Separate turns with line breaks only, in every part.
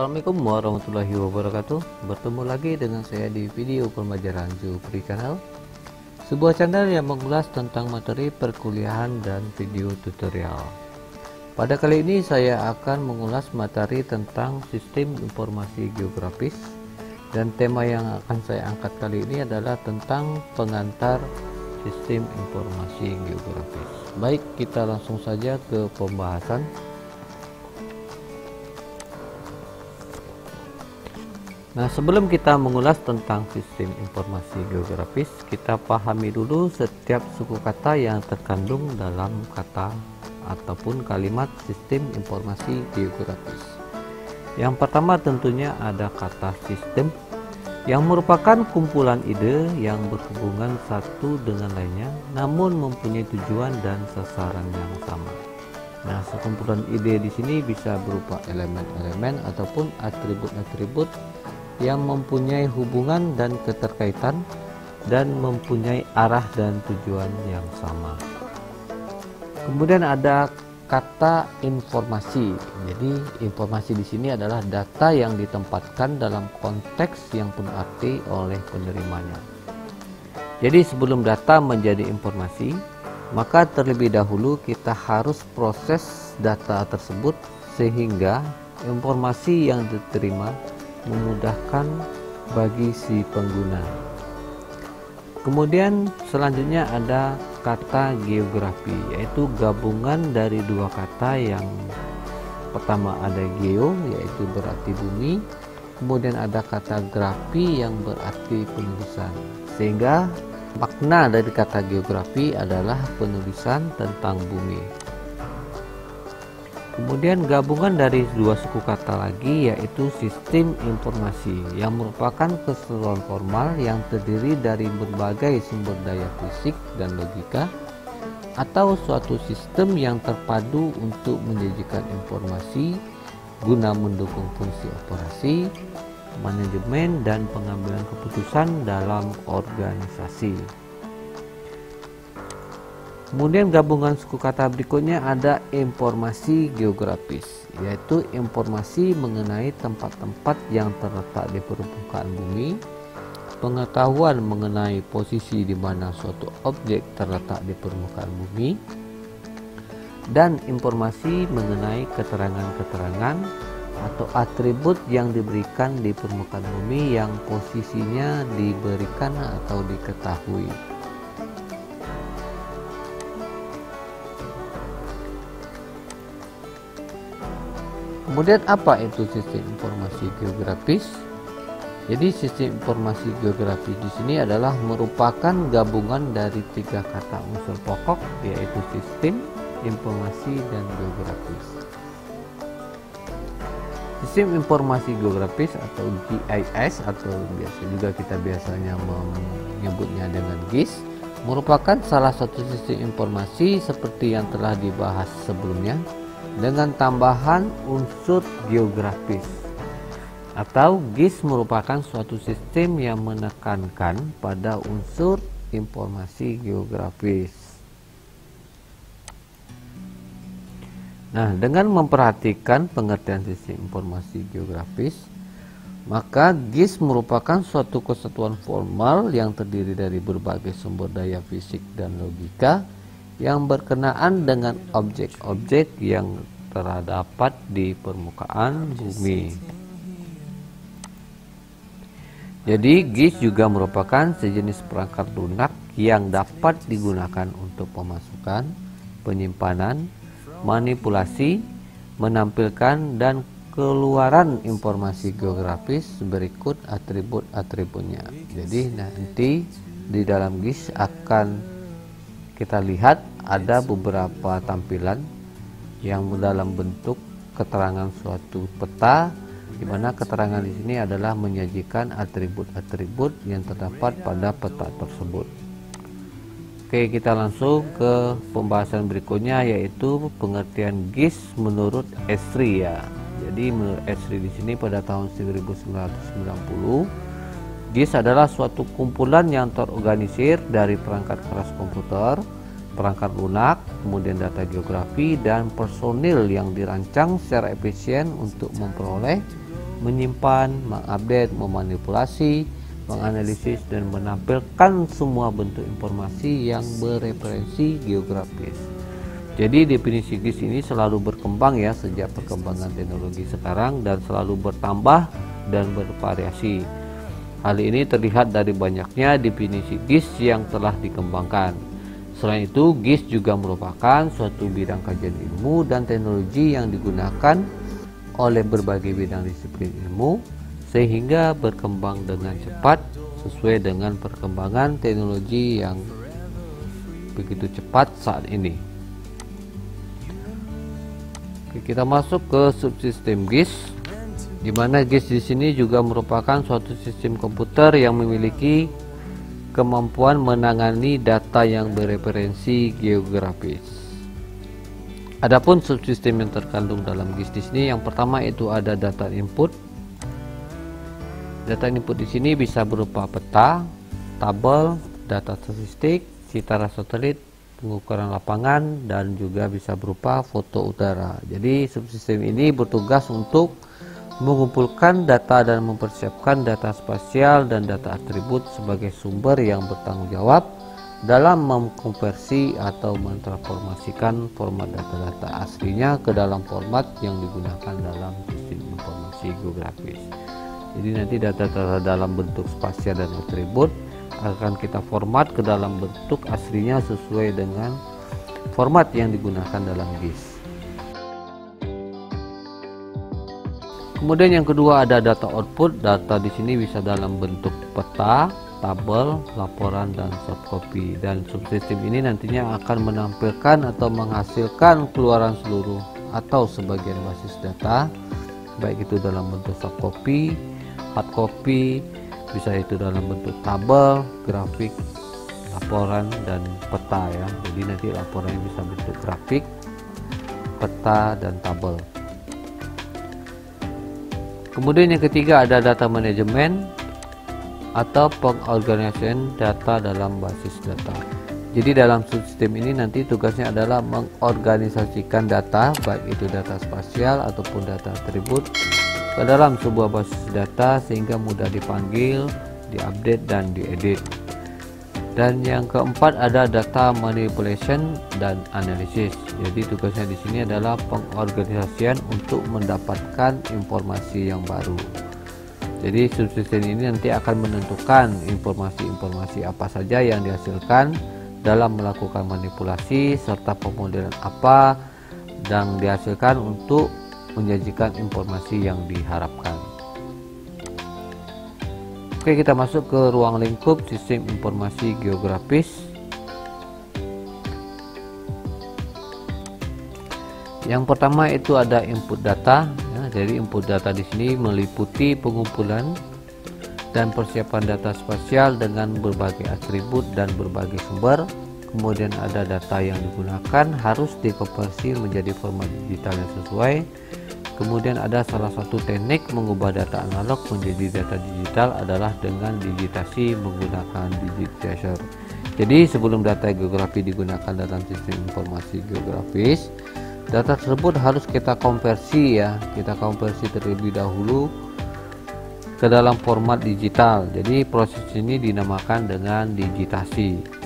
Assalamualaikum warahmatullahi wabarakatuh. Bertemu lagi dengan saya di video pembelajaran Jupri Channel, sebuah channel yang mengulas tentang materi perkuliahan dan video tutorial. Pada kali ini saya akan mengulas materi tentang sistem informasi geografis, dan tema yang akan saya angkat kali ini adalah tentang pengantar sistem informasi geografis. Baik, kita langsung saja ke pembahasan. Nah, sebelum kita mengulas tentang sistem informasi geografis, kita pahami dulu setiap suku kata yang terkandung dalam kata ataupun kalimat sistem informasi geografis. Yang pertama tentunya ada kata sistem, yang merupakan kumpulan ide yang berhubungan satu dengan lainnya, namun mempunyai tujuan dan sasaran yang sama. Nah, sekumpulan ide di sini bisa berupa elemen-elemen ataupun atribut-atribut yang mempunyai hubungan dan keterkaitan dan mempunyai arah dan tujuan yang sama. Kemudian ada kata informasi. Jadi informasi di sini adalah data yang ditempatkan dalam konteks yang penuh arti oleh penerimanya. Jadi sebelum data menjadi informasi, maka terlebih dahulu kita harus proses data tersebut sehingga informasi yang diterima memudahkan bagi si pengguna. Kemudian selanjutnya ada kata geografi, yaitu gabungan dari dua kata. Yang pertama ada geo, yaitu berarti bumi, kemudian ada kata grafi yang berarti penulisan, sehingga makna dari kata geografi adalah penulisan tentang bumi. Kemudian gabungan dari dua suku kata lagi, yaitu sistem informasi, yang merupakan keseluruhan formal yang terdiri dari berbagai sumber daya fisik dan logika, atau suatu sistem yang terpadu untuk menyajikan informasi guna mendukung fungsi operasi, manajemen, dan pengambilan keputusan dalam organisasi. Kemudian gabungan suku kata berikutnya ada informasi geografis, yaitu informasi mengenai tempat-tempat yang terletak di permukaan bumi, pengetahuan mengenai posisi di mana suatu objek terletak di permukaan bumi, dan informasi mengenai keterangan-keterangan atau atribut yang diberikan di permukaan bumi yang posisinya diberikan atau diketahui. Kemudian apa itu sistem informasi geografis? Jadi sistem informasi geografis di sini adalah merupakan gabungan dari tiga kata unsur pokok, yaitu sistem, informasi, dan geografis. Sistem informasi geografis atau GIS, atau kita biasanya menyebutnya dengan GIS, merupakan salah satu sistem informasi seperti yang telah dibahas sebelumnya, dengan tambahan unsur geografis. Atau GIS merupakan suatu sistem yang menekankan pada unsur informasi geografis. Nah, dengan memperhatikan pengertian sistem informasi geografis, maka GIS merupakan suatu kesatuan formal yang terdiri dari berbagai sumber daya fisik dan logika yang berkenaan dengan objek-objek yang terdapat di permukaan bumi. Jadi GIS juga merupakan sejenis perangkat lunak yang dapat digunakan untuk pemasukan, penyimpanan, manipulasi, menampilkan, dan keluaran informasi geografis berikut atribut-atributnya. Jadi nanti di dalam GIS akan kita lihat ada beberapa tampilan yang dalam bentuk keterangan suatu peta, di mana keterangan di sini adalah menyajikan atribut-atribut yang terdapat pada peta tersebut. Oke, kita langsung ke pembahasan berikutnya, yaitu pengertian GIS menurut Esri ya. Jadi menurut Esri di sini pada tahun 1990, GIS adalah suatu kumpulan yang terorganisir dari perangkat keras komputer, perangkat lunak, kemudian data geografi, dan personil yang dirancang secara efisien untuk memperoleh, menyimpan, mengupdate, memanipulasi, menganalisis, dan menampilkan semua bentuk informasi yang bereferensi geografis. Jadi definisi GIS ini selalu berkembang ya sejak perkembangan teknologi sekarang, dan selalu bertambah dan bervariasi. Hal ini terlihat dari banyaknya definisi GIS yang telah dikembangkan. Selain itu, GIS juga merupakan suatu bidang kajian ilmu dan teknologi yang digunakan oleh berbagai bidang disiplin ilmu, sehingga berkembang dengan cepat sesuai dengan perkembangan teknologi yang begitu cepat saat ini. Oke, kita masuk ke subsistem GIS, di mana GIS di sini juga merupakan suatu sistem komputer yang memiliki kemampuan menangani data yang bereferensi geografis. Adapun subsistem yang terkandung dalam GIS di sini, yang pertama itu ada data input. Data input di sini bisa berupa peta, tabel, data statistik, citara satelit, pengukuran lapangan, dan juga bisa berupa foto udara. Jadi subsistem ini bertugas untuk mengumpulkan data dan mempersiapkan data spasial dan data atribut sebagai sumber yang bertanggung jawab dalam mengkonversi atau mentransformasikan format data-data aslinya ke dalam format yang digunakan dalam sistem informasi geografis. Jadi nanti data-data dalam bentuk spasial dan atribut akan kita format ke dalam bentuk aslinya sesuai dengan format yang digunakan dalam GIS. Kemudian yang kedua ada data output. Data di sini bisa dalam bentuk peta, tabel, laporan, dan soft copy. Dan subsistem ini nantinya akan menampilkan atau menghasilkan keluaran seluruh atau sebagian basis data, baik itu dalam bentuk soft copy, hard copy, bisa itu dalam bentuk tabel, grafik, laporan, dan peta ya. Jadi nanti laporannya bisa bentuk grafik, peta, dan tabel. Kemudian yang ketiga ada data manajemen atau pengorganisasian data dalam basis data. Jadi dalam subsistem ini nanti tugasnya adalah mengorganisasikan data, baik itu data spasial ataupun data atribut, ke dalam sebuah basis data sehingga mudah dipanggil, diupdate, dan diedit. Dan yang keempat ada data manipulation dan analisis. Jadi tugasnya di sini adalah pengorganisasian untuk mendapatkan informasi yang baru. Jadi subsistem ini nanti akan menentukan informasi-informasi apa saja yang dihasilkan dalam melakukan manipulasi serta pemodelan apa yang dihasilkan untuk menyajikan informasi yang diharapkan. Oke, kita masuk ke ruang lingkup sistem informasi geografis. Yang pertama itu ada input data. Ya, jadi input data di sini meliputi pengumpulan dan persiapan data spasial dengan berbagai atribut dan berbagai sumber. Kemudian ada data yang digunakan harus dikonversi menjadi format digital yang sesuai. Kemudian ada salah satu teknik mengubah data analog menjadi data digital adalah dengan digitasi menggunakan digitizer. Jadi sebelum data geografi digunakan dalam sistem informasi geografis, data tersebut harus kita konversi ya, kita konversi terlebih dahulu ke dalam format digital. Jadi proses ini dinamakan dengan digitasi.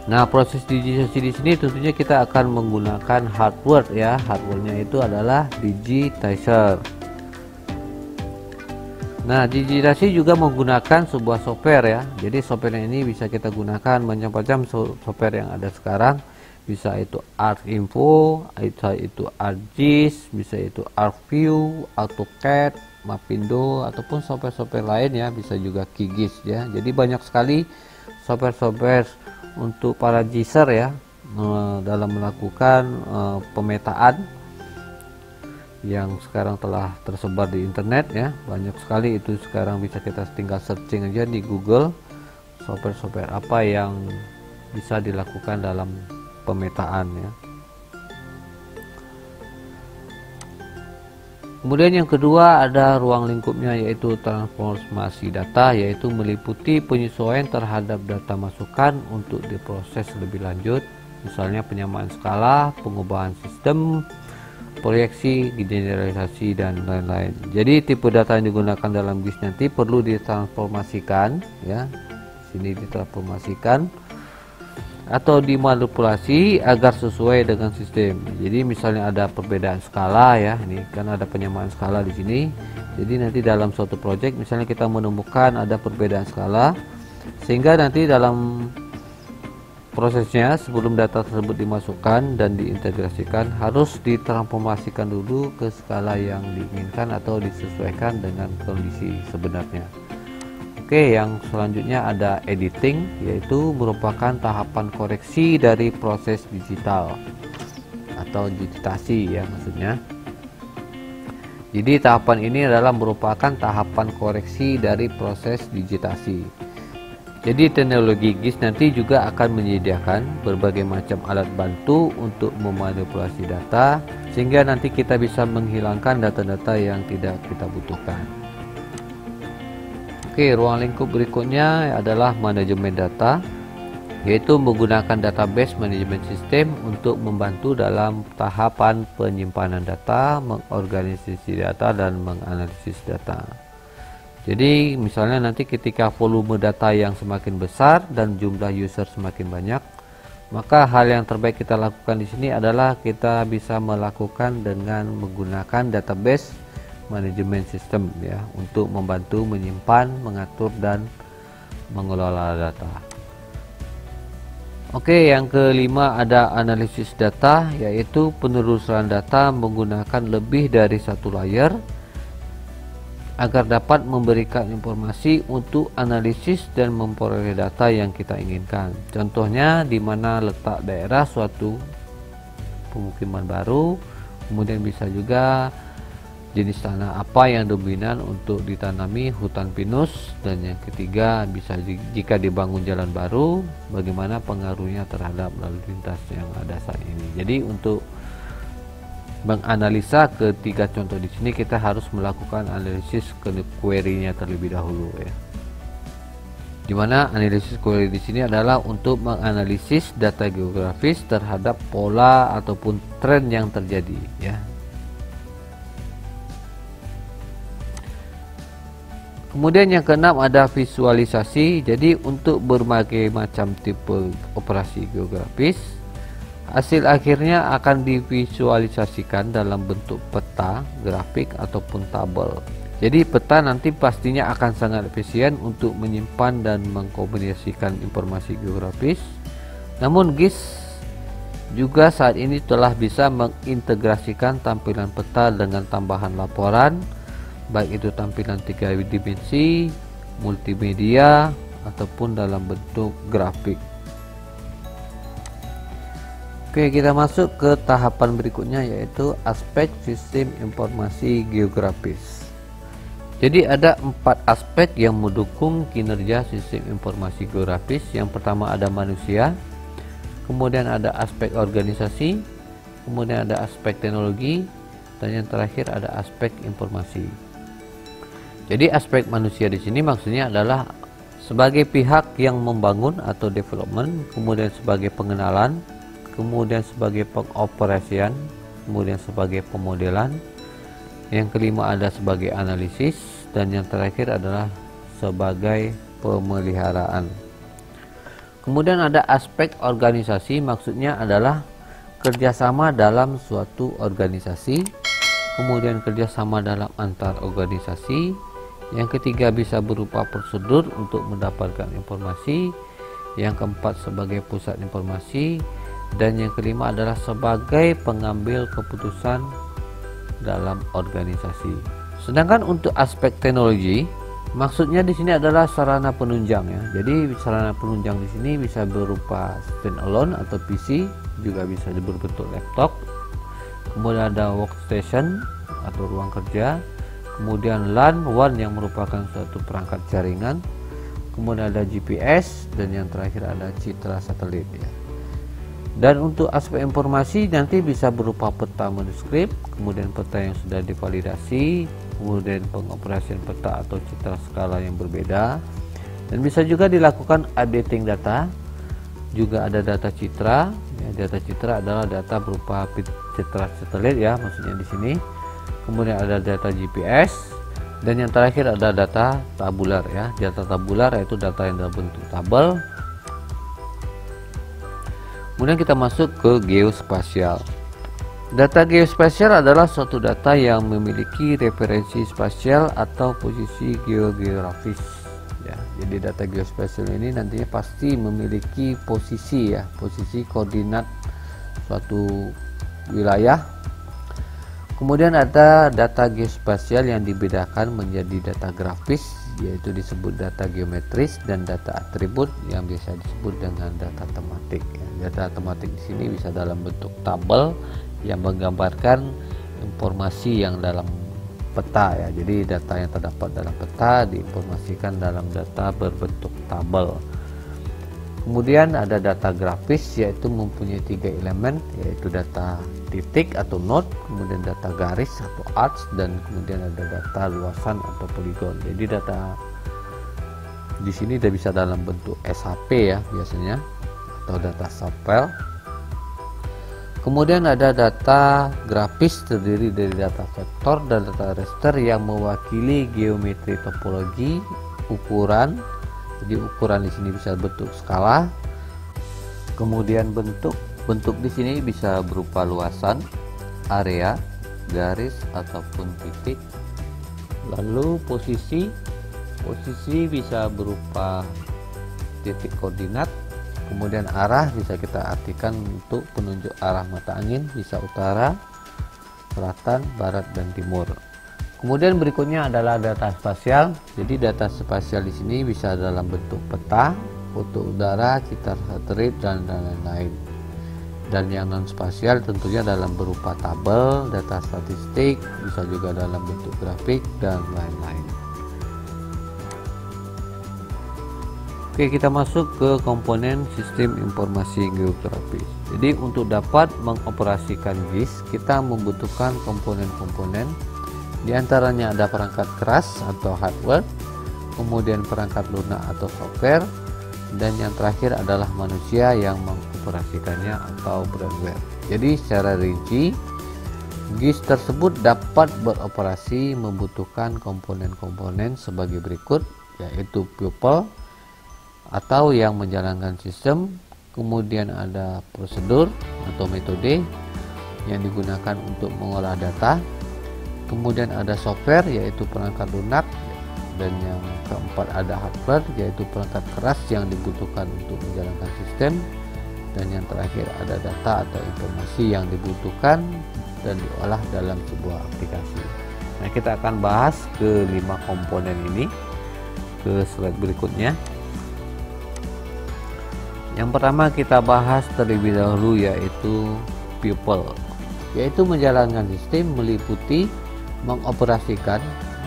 Nah, proses digitasi di sini tentunya kita akan menggunakan hardware ya. Hardwarenya itu adalah digitizer. Nah, digitasi juga menggunakan sebuah software ya. Jadi software ini bisa kita gunakan macam-macam software yang ada sekarang. Bisa itu ArcInfo, bisa itu ArcGIS, bisa itu ArcView, AutoCAD, Mapindo, ataupun software-software lain ya. Bisa juga QGIS ya. Jadi banyak sekali software-software untuk para GISer ya dalam melakukan pemetaan yang sekarang telah tersebar di internet ya. Banyak sekali itu sekarang bisa kita tinggal searching aja di Google software-software apa yang bisa dilakukan dalam pemetaan ya. Kemudian yang kedua ada ruang lingkupnya, yaitu transformasi data, yaitu meliputi penyesuaian terhadap data masukan untuk diproses lebih lanjut, misalnya penyamaan skala, pengubahan sistem, proyeksi, generalisasi, dan lain-lain. Jadi tipe data yang digunakan dalam GIS nanti perlu ditransformasikan, ya, sini ditransformasikan atau dimanipulasi agar sesuai dengan sistem. Jadi misalnya ada perbedaan skala, ya, ini kan ada penyamaan skala di sini. Jadi nanti dalam suatu project misalnya kita menemukan ada perbedaan skala, sehingga nanti dalam prosesnya sebelum data tersebut dimasukkan dan diintegrasikan harus ditransformasikan dulu ke skala yang diinginkan atau disesuaikan dengan kondisi sebenarnya. Oke, yang selanjutnya ada editing, yaitu merupakan tahapan koreksi dari proses digital atau digitasi, ya, maksudnya. Jadi tahapan ini adalah merupakan tahapan koreksi dari proses digitasi. Jadi teknologi GIS nanti juga akan menyediakan berbagai macam alat bantu untuk memanipulasi data, sehingga nanti kita bisa menghilangkan data-data yang tidak kita butuhkan. Oke, ruang lingkup berikutnya adalah manajemen data, yaitu menggunakan database manajemen sistem untuk membantu dalam tahapan penyimpanan data, mengorganisasi data, dan menganalisis data. Jadi misalnya nanti ketika volume data yang semakin besar dan jumlah user semakin banyak, maka hal yang terbaik kita lakukan di sini adalah kita bisa melakukan dengan menggunakan database manajemen sistem, ya, untuk membantu menyimpan, mengatur, dan mengelola data. Oke, yang kelima ada analisis data, yaitu penelusuran data menggunakan lebih dari satu layer agar dapat memberikan informasi untuk analisis dan memperoleh data yang kita inginkan. Contohnya di mana letak daerah suatu pemukiman baru, kemudian bisa juga jenis tanah apa yang dominan untuk ditanami hutan pinus, dan yang ketiga bisa jika dibangun jalan baru, bagaimana pengaruhnya terhadap lalu lintas yang ada saat ini. Jadi untuk menganalisa ketiga contoh di sini kita harus melakukan analisis query-nya terlebih dahulu, ya. Dimana analisis query di sini adalah untuk menganalisis data geografis terhadap pola ataupun tren yang terjadi, ya. Kemudian yang keenam ada visualisasi. Jadi untuk berbagai macam tipe operasi geografis, hasil akhirnya akan divisualisasikan dalam bentuk peta, grafik, ataupun tabel. Jadi peta nanti pastinya akan sangat efisien untuk menyimpan dan mengkomunikasikan informasi geografis. Namun GIS juga saat ini telah bisa mengintegrasikan tampilan peta dengan tambahan laporan, baik itu tampilan 3 dimensi, multimedia, ataupun dalam bentuk grafik. Oke, kita masuk ke tahapan berikutnya, yaitu aspek sistem informasi geografis. Jadi ada 4 aspek yang mendukung kinerja sistem informasi geografis. Yang pertama ada manusia, kemudian ada aspek organisasi, kemudian ada aspek teknologi, dan yang terakhir ada aspek informasi. Jadi aspek manusia di sini maksudnya adalah sebagai pihak yang membangun atau development, kemudian sebagai pengenalan, kemudian sebagai pengoperasian, kemudian sebagai pemodelan, yang kelima ada sebagai analisis, dan yang terakhir adalah sebagai pemeliharaan. Kemudian ada aspek organisasi, maksudnya adalah kerjasama dalam suatu organisasi, kemudian kerjasama dalam antar organisasi, yang ketiga bisa berupa prosedur untuk mendapatkan informasi, yang keempat sebagai pusat informasi, dan yang kelima adalah sebagai pengambil keputusan dalam organisasi. Sedangkan untuk aspek teknologi, maksudnya di sini adalah sarana penunjang, ya. Jadi sarana penunjang di sini bisa berupa standalone atau PC, juga bisa berbentuk laptop. Kemudian ada workstation atau ruang kerja. Kemudian LAN WAN yang merupakan suatu perangkat jaringan. Kemudian ada GPS, dan yang terakhir ada citra satelit, ya. Dan untuk aspek informasi nanti bisa berupa peta manuskrip, kemudian peta yang sudah divalidasi, kemudian pengoperasian peta atau citra skala yang berbeda, dan bisa juga dilakukan updating data. Juga ada data citra, ya, data citra adalah data berupa citra satelit ya, maksudnya di sini. Kemudian ada data GPS, dan yang terakhir ada data tabular ya. Data tabular yaitu data yang dalam bentuk tabel. Kemudian kita masuk ke geospasial. Data geospasial adalah suatu data yang memiliki referensi spasial atau posisi geografis ya. Jadi data geospasial ini nantinya pasti memiliki posisi ya, posisi koordinat suatu wilayah. Kemudian ada data geospasial yang dibedakan menjadi data grafis, yaitu disebut data geometris, dan data atribut yang biasa disebut dengan data tematik. Data tematik di sini bisa dalam bentuk tabel yang menggambarkan informasi yang dalam peta ya. Jadi data yang terdapat dalam peta diinformasikan dalam data berbentuk tabel. Kemudian ada data grafis, yaitu mempunyai 3 elemen, yaitu data titik atau node, kemudian data garis atau arcs, dan kemudian ada data luasan atau poligon. Jadi data di sini sudah bisa dalam bentuk SHP ya biasanya, atau data subfile. Kemudian ada data grafis, terdiri dari data vektor dan data raster yang mewakili geometri topologi, ukuran. Jadi ukuran di sini bisa bentuk skala. Kemudian bentuk di sini bisa berupa luasan, area, garis ataupun titik. Lalu posisi bisa berupa titik koordinat. Kemudian arah bisa kita artikan untuk penunjuk arah mata angin, bisa utara, selatan, barat, dan timur. Kemudian berikutnya adalah data spasial. Jadi data spasial di sini bisa dalam bentuk peta, foto udara, citra satelit, dan lain-lain. Dan yang non spasial tentunya dalam berupa tabel, data statistik, bisa juga dalam bentuk grafik, dan lain-lain. Oke, kita masuk ke komponen sistem informasi geografis. Jadi untuk dapat mengoperasikan GIS, kita membutuhkan komponen-komponen. Di antaranya ada perangkat keras atau hardware, kemudian perangkat lunak atau software, dan yang terakhir adalah manusia yang mengoperasikannya atau firmware. Jadi secara rinci, GIS tersebut dapat beroperasi membutuhkan komponen-komponen sebagai berikut, yaitu people atau yang menjalankan sistem, kemudian ada prosedur atau metode yang digunakan untuk mengolah data, kemudian ada software yaitu perangkat lunak, dan yang keempat ada hardware yaitu perangkat keras yang dibutuhkan untuk menjalankan sistem, dan yang terakhir ada data atau informasi yang dibutuhkan dan diolah dalam sebuah aplikasi. Nah, kita akan bahas ke 5 komponen ini ke slide berikutnya. Yang pertama kita bahas terlebih dahulu yaitu people, yaitu menjalankan sistem, meliputi mengoperasikan,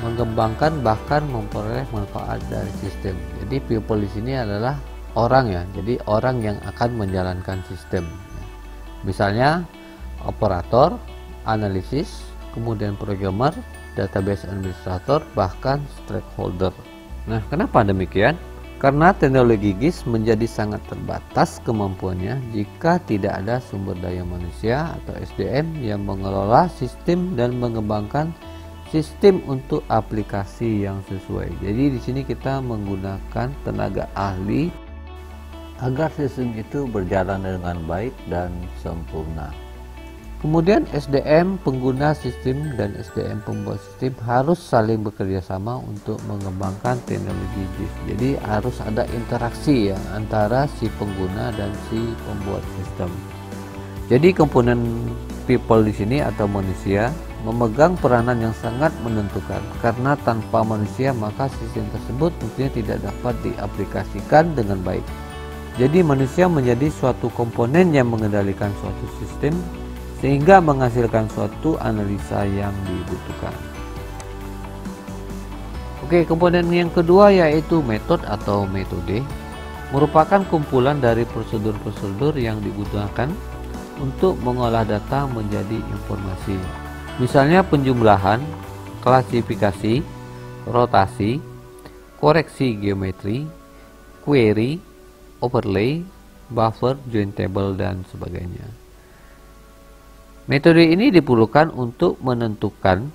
mengembangkan, bahkan memperoleh manfaat dari sistem. Jadi people di sini adalah orang ya, jadi orang yang akan menjalankan sistem. Misalnya operator, analisis, kemudian programmer, database administrator, bahkan stakeholder. Nah, kenapa demikian? Karena teknologi GIS menjadi sangat terbatas kemampuannya jika tidak ada sumber daya manusia atau SDM yang mengelola sistem dan mengembangkan sistem untuk aplikasi yang sesuai. Jadi di sini kita menggunakan tenaga ahli agar sistem itu berjalan dengan baik dan sempurna. Kemudian SDM pengguna sistem dan SDM pembuat sistem harus saling bekerja sama untuk mengembangkan teknologi GIS. Jadi harus ada interaksi ya antara si pengguna dan si pembuat sistem. Jadi komponen people di sini atau manusia memegang peranan yang sangat menentukan, karena tanpa manusia maka sistem tersebut tentunya tidak dapat diaplikasikan dengan baik. Jadi manusia menjadi suatu komponen yang mengendalikan suatu sistem sehingga menghasilkan suatu analisa yang dibutuhkan. Oke, komponen yang kedua yaitu metode atau metode, merupakan kumpulan dari prosedur-prosedur yang digunakan untuk mengolah data menjadi informasi. Misalnya penjumlahan, klasifikasi, rotasi, koreksi geometri, query, overlay, buffer, join table, dan sebagainya. Metode ini diperlukan untuk menentukan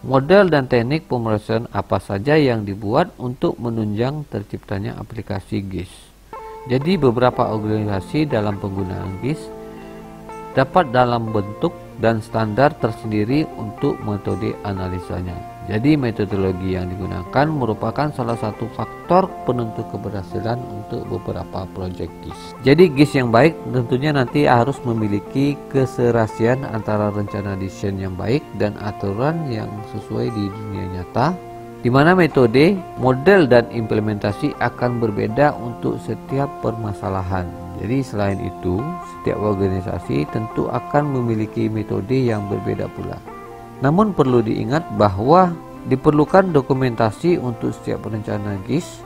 model dan teknik pemrosesan apa saja yang dibuat untuk menunjang terciptanya aplikasi GIS. Jadi beberapa organisasi dalam penggunaan GIS dapat dalam bentuk dan standar tersendiri untuk metode analisanya. Jadi metodologi yang digunakan merupakan salah satu faktor penentu keberhasilan untuk beberapa proyek GIS. Jadi GIS yang baik tentunya nanti harus memiliki keserasian antara rencana desain yang baik dan aturan yang sesuai di dunia nyata, di mana metode, model, dan implementasi akan berbeda untuk setiap permasalahan. Jadi selain itu, setiap organisasi tentu akan memiliki metode yang berbeda pula. Namun perlu diingat bahwa diperlukan dokumentasi untuk setiap rencana GIS,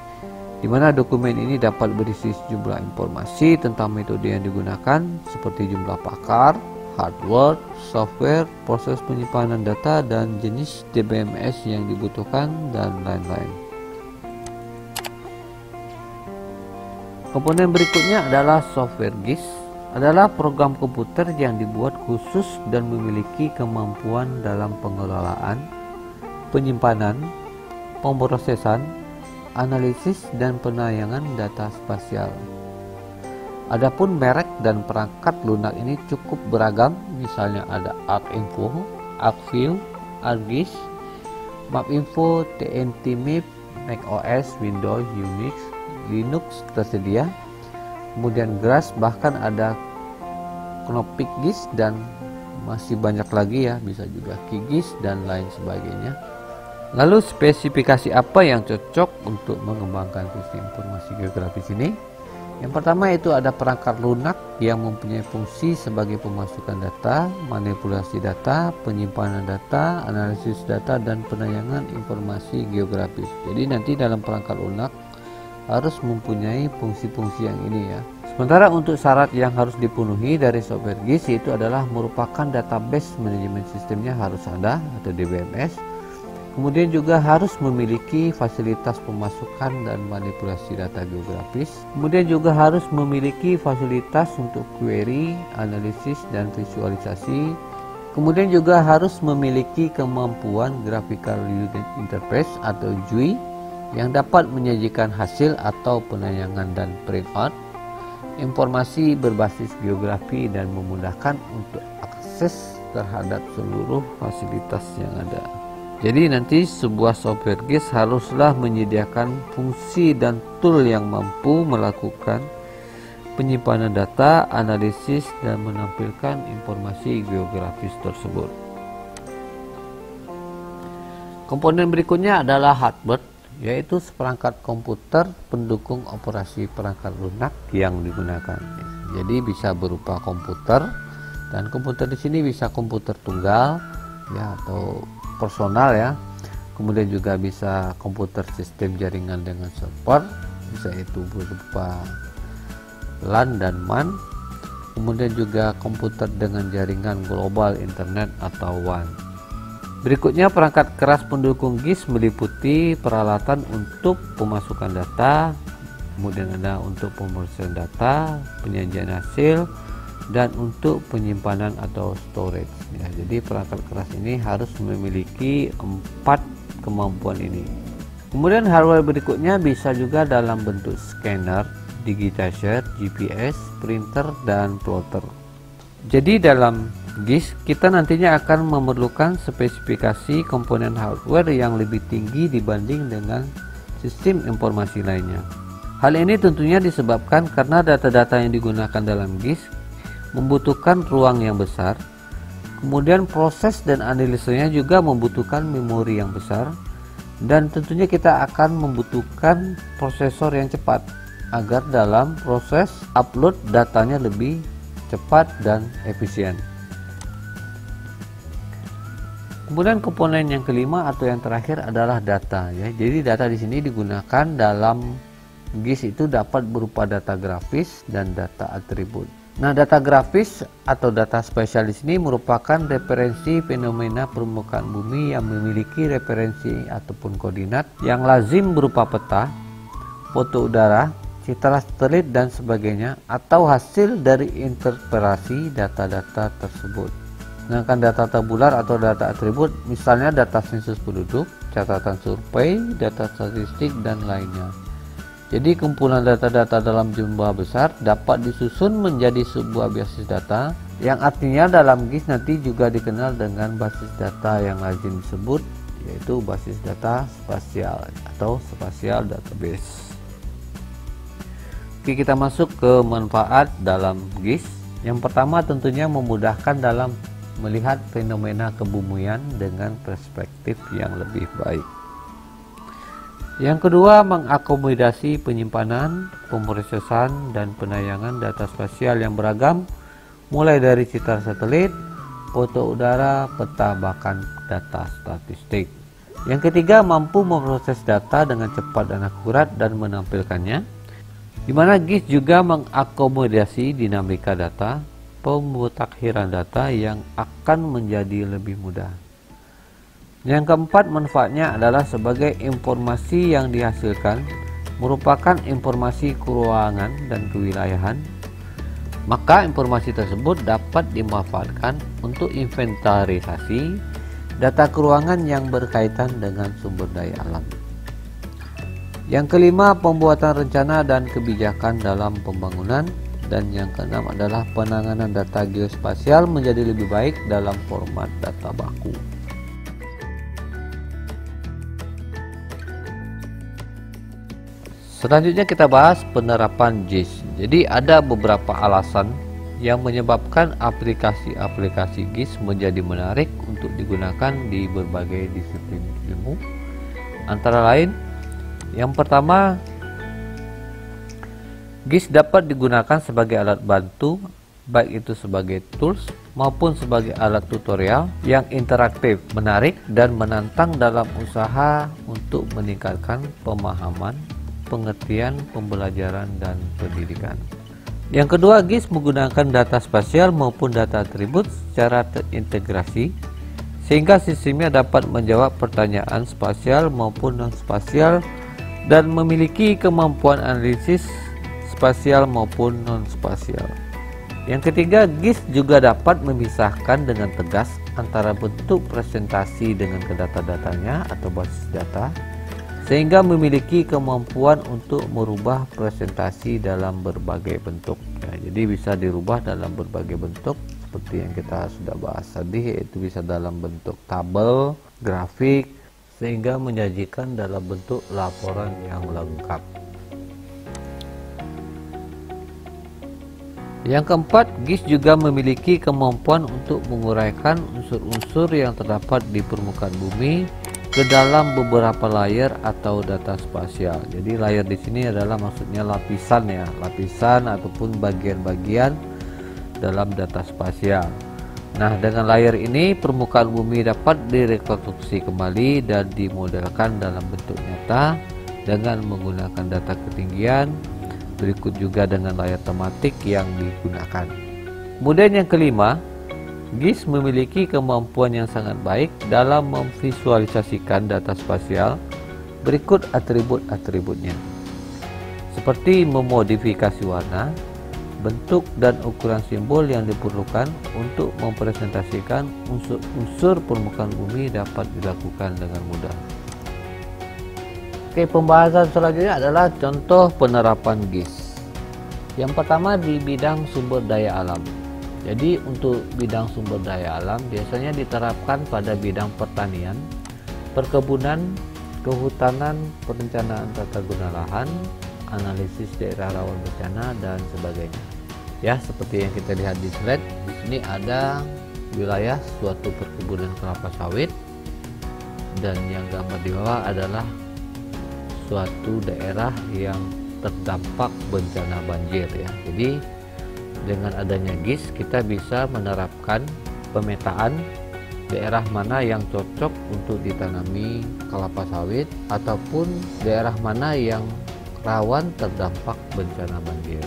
di mana dokumen ini dapat berisi sejumlah informasi tentang metode yang digunakan seperti jumlah pakar, hardware, software, proses penyimpanan data, dan jenis DBMS yang dibutuhkan, dan lain-lain. Komponen berikutnya adalah software GIS, adalah program komputer yang dibuat khusus dan memiliki kemampuan dalam pengelolaan, penyimpanan, pemrosesan, analisis, dan penayangan data spasial. Adapun merek dan perangkat lunak ini cukup beragam, misalnya ada ArcInfo, ArcView, ArcGIS, MapInfo, TNT Map, macOS, Windows, Unix, Linux tersedia. Kemudian GRASS, bahkan ada Knoppix GIS, dan masih banyak lagi ya, bisa juga QGIS dan lain sebagainya. Lalu spesifikasi apa yang cocok untuk mengembangkan sistem informasi geografis ini? Yang pertama itu ada perangkat lunak yang mempunyai fungsi sebagai pemasukan data, manipulasi data, penyimpanan data, analisis data, dan penayangan informasi geografis. Jadi nanti dalam perangkat lunak harus mempunyai fungsi-fungsi yang ini ya. Sementara untuk syarat yang harus dipenuhi dari software GIS itu adalah merupakan database manajemen sistemnya harus ada atau DBMS. Kemudian juga harus memiliki fasilitas pemasukan dan manipulasi data geografis. Kemudian juga harus memiliki fasilitas untuk query, analisis, dan visualisasi. Kemudian juga harus memiliki kemampuan graphical user interface atau GUI yang dapat menyajikan hasil atau penayangan dan printout, informasi berbasis geografi, dan memudahkan untuk akses terhadap seluruh fasilitas yang ada. Jadi nanti sebuah software GIS haruslah menyediakan fungsi dan tool yang mampu melakukan penyimpanan data, analisis, dan menampilkan informasi geografis tersebut. Komponen berikutnya adalah hardware, yaitu seperangkat komputer pendukung operasi perangkat lunak yang digunakan. Jadi bisa berupa komputer, dan komputer di sini bisa komputer tunggal ya atau personal ya. Kemudian juga bisa komputer sistem jaringan dengan server, bisa itu berupa LAN dan MAN. Kemudian juga komputer dengan jaringan global internet atau WAN. Berikutnya perangkat keras pendukung GIS meliputi peralatan untuk pemasukan data, kemudian ada untuk pemrosesan data, penyajian hasil, dan untuk penyimpanan atau storage ya. Jadi perangkat keras ini harus memiliki 4 kemampuan ini. Kemudian hardware berikutnya bisa juga dalam bentuk scanner, digitizer, GPS, printer, dan plotter. Jadi dalam GIS kita nantinya akan memerlukan spesifikasi komponen hardware yang lebih tinggi dibanding dengan sistem informasi lainnya. Hal ini tentunya disebabkan karena data-data yang digunakan dalam GIS membutuhkan ruang yang besar, kemudian proses dan analisanya juga membutuhkan memori yang besar, dan tentunya kita akan membutuhkan prosesor yang cepat agar dalam proses upload datanya lebih cepat dan efisien. Kemudian komponen yang kelima atau yang terakhir adalah data ya. Jadi data di sini digunakan dalam GIS itu dapat berupa data grafis dan data atribut. Nah, data grafis atau data spesial di sini merupakan referensi fenomena permukaan bumi yang memiliki referensi ataupun koordinat yang lazim berupa peta, foto udara, citra satelit, dan sebagainya, atau hasil dari interpretasi data-data tersebut. Sedangkan data tabular atau data atribut misalnya data sensus penduduk, catatan survei, data statistik, dan lainnya. Jadi kumpulan data-data dalam jumlah besar dapat disusun menjadi sebuah basis data, yang artinya dalam GIS nanti juga dikenal dengan basis data yang lazim disebut, yaitu basis data spasial atau spatial database. Oke, kita masuk ke manfaat dalam GIS. Yang pertama tentunya memudahkan dalam melihat fenomena kebumian dengan perspektif yang lebih baik. Yang kedua, mengakomodasi penyimpanan, pemrosesan, dan penayangan data spasial yang beragam, mulai dari citra satelit, foto udara, peta, bahkan data statistik. Yang ketiga, mampu memproses data dengan cepat dan akurat dan menampilkannya, di mana GIS juga mengakomodasi dinamika data, pemutakhiran data yang akan menjadi lebih mudah. Yang keempat, manfaatnya adalah sebagai informasi yang dihasilkan merupakan informasi keuangan dan kewilayahan, maka informasi tersebut dapat dimanfaatkan untuk inventarisasi data keuangan yang berkaitan dengan sumber daya alam. Yang kelima, pembuatan rencana dan kebijakan dalam pembangunan. Dan yang keenam adalah penanganan data geospasial menjadi lebih baik dalam format data baku. Selanjutnya kita bahas penerapan GIS. Jadi ada beberapa alasan yang menyebabkan aplikasi-aplikasi GIS menjadi menarik untuk digunakan di berbagai disiplin ilmu. Antara lain, yang pertama, GIS dapat digunakan sebagai alat bantu, baik itu sebagai tools maupun sebagai alat tutorial yang interaktif, menarik, dan menantang dalam usaha untuk meningkatkan pemahaman, pengertian, pembelajaran, dan pendidikan. Yang kedua, GIS menggunakan data spasial maupun data atribut secara terintegrasi, sehingga sistemnya dapat menjawab pertanyaan spasial maupun non-spasial dan memiliki kemampuan analisis spasial maupun non-spasial. Yang ketiga, GIS juga dapat memisahkan dengan tegas antara bentuk presentasi dengan data-datanya atau basis data, sehingga memiliki kemampuan untuk merubah presentasi dalam berbagai bentuk. Jadi bisa dirubah dalam berbagai bentuk seperti yang kita sudah bahas tadi, yaitu bisa dalam bentuk tabel, grafik, sehingga menyajikan dalam bentuk laporan yang lengkap. Yang keempat, GIS juga memiliki kemampuan untuk menguraikan unsur-unsur yang terdapat di permukaan bumi ke dalam beberapa layer atau data spasial. Jadi layer di sini adalah maksudnya lapisan ya, lapisan ataupun bagian-bagian dalam data spasial. Nah, dengan layer ini permukaan bumi dapat direkonstruksi kembali dan dimodelkan dalam bentuk nyata dengan menggunakan data ketinggian. Berikut juga dengan layar tematik yang digunakan. Kemudian yang kelima, GIS memiliki kemampuan yang sangat baik dalam memvisualisasikan data spasial. Berikut atribut-atributnya, seperti memodifikasi warna, bentuk, dan ukuran simbol yang diperlukan untuk mempresentasikan unsur-unsur permukaan bumi dapat dilakukan dengan mudah. Oke, pembahasan selanjutnya adalah contoh penerapan GIS. Yang pertama di bidang sumber daya alam. Jadi untuk bidang sumber daya alam biasanya diterapkan pada bidang pertanian, perkebunan, kehutanan, perencanaan tata guna lahan, analisis daerah rawan bencana, dan sebagainya. Ya, seperti yang kita lihat di slide, di sini ada wilayah suatu perkebunan kelapa sawit, dan yang gambar di bawah adalah suatu daerah yang terdampak bencana banjir ya. Jadi dengan adanya GIS kita bisa menerapkan pemetaan daerah mana yang cocok untuk ditanami kelapa sawit ataupun daerah mana yang rawan terdampak bencana banjir.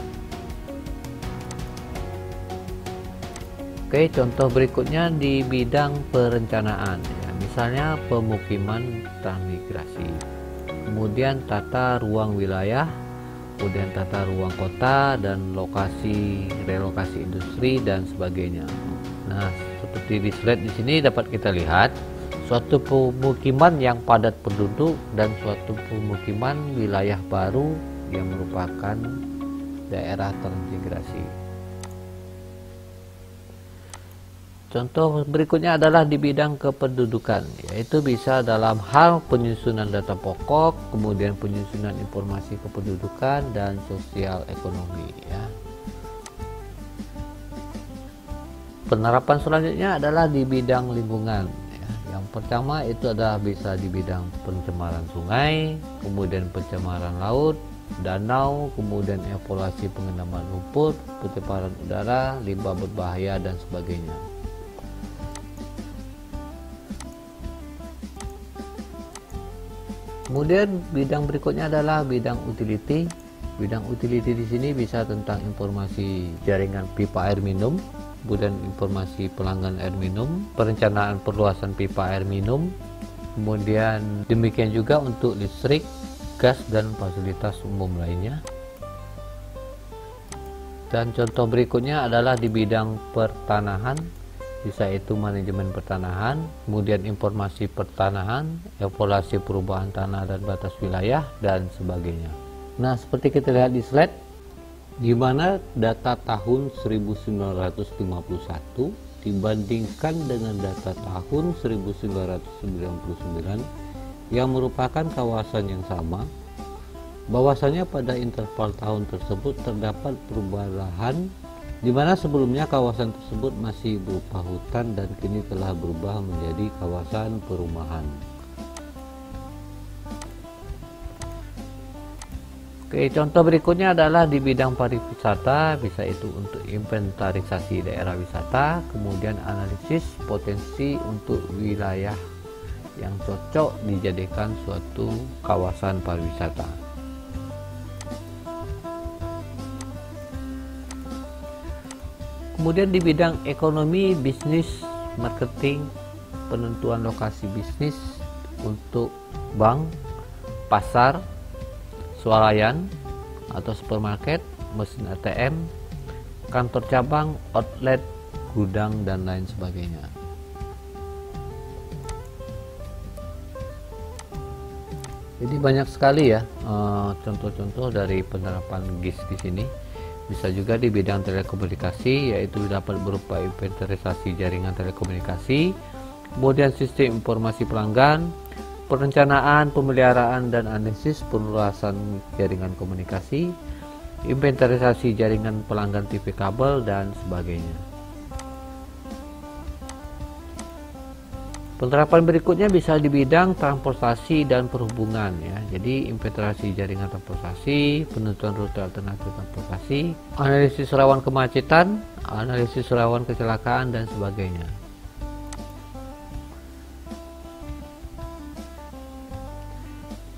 Oke, contoh berikutnya di bidang perencanaan ya, misalnya pemukiman transmigrasi, kemudian tata ruang wilayah, kemudian tata ruang kota, dan relokasi industri dan sebagainya. Nah, Seperti di slide di sini dapat kita lihat suatu pemukiman yang padat penduduk dan suatu pemukiman wilayah baru yang merupakan daerah terintegrasi. Contoh berikutnya adalah di bidang kependudukan, yaitu bisa dalam hal penyusunan data pokok, kemudian penyusunan informasi kependudukan dan sosial ekonomi. Ya. Penerapan selanjutnya adalah di bidang lingkungan. Ya. Yang pertama itu adalah bisa di bidang pencemaran sungai, kemudian pencemaran laut, danau, kemudian evaluasi pengendaman lumpur, pencemaran udara, limbah berbahaya dan sebagainya. Kemudian bidang berikutnya adalah bidang utility. Bidang utility di sini bisa tentang informasi jaringan pipa air minum, kemudian informasi pelanggan air minum, perencanaan perluasan pipa air minum, kemudian demikian juga untuk listrik, gas dan fasilitas umum lainnya. Dan contoh berikutnya adalah di bidang pertanahan, bisa itu manajemen pertanahan, kemudian informasi pertanahan, evaluasi perubahan tanah dan batas wilayah dan sebagainya. Nah, seperti kita lihat di slide, di mana data tahun 1951 dibandingkan dengan data tahun 1999 yang merupakan kawasan yang sama, bahwasanya pada interval tahun tersebut terdapat perubahan lahan, di mana sebelumnya kawasan tersebut masih berupa hutan dan kini telah berubah menjadi kawasan perumahan. Oke, contoh berikutnya adalah di bidang pariwisata, bisa itu untuk inventarisasi daerah wisata, kemudian analisis potensi untuk wilayah yang cocok dijadikan suatu kawasan pariwisata. Kemudian di bidang ekonomi, bisnis, marketing, penentuan lokasi bisnis untuk bank, pasar, swalayan atau supermarket, mesin ATM, kantor cabang, outlet, gudang dan lain sebagainya. Jadi banyak sekali ya contoh-contoh dari penerapan GIS di sini. Bisa juga di bidang telekomunikasi, yaitu dapat berupa inventarisasi jaringan telekomunikasi, kemudian sistem informasi pelanggan, perencanaan, pemeliharaan dan analisis perluasan jaringan komunikasi, inventarisasi jaringan pelanggan TV kabel dan sebagainya. Penerapan berikutnya bisa di bidang transportasi dan perhubungan ya. Jadi inventarisasi jaringan transportasi, penentuan rute alternatif transportasi, analisis rawan kemacetan, analisis rawan kecelakaan dan sebagainya.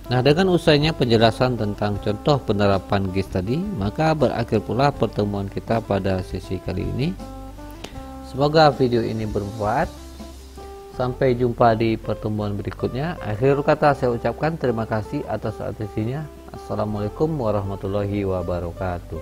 Nah, dengan usainya penjelasan tentang contoh penerapan GIS tadi, maka berakhir pula pertemuan kita pada sesi kali ini. Semoga video ini bermanfaat. Sampai jumpa di pertemuan berikutnya. Akhir kata saya ucapkan terima kasih atas atensinya. Assalamualaikum warahmatullahi wabarakatuh.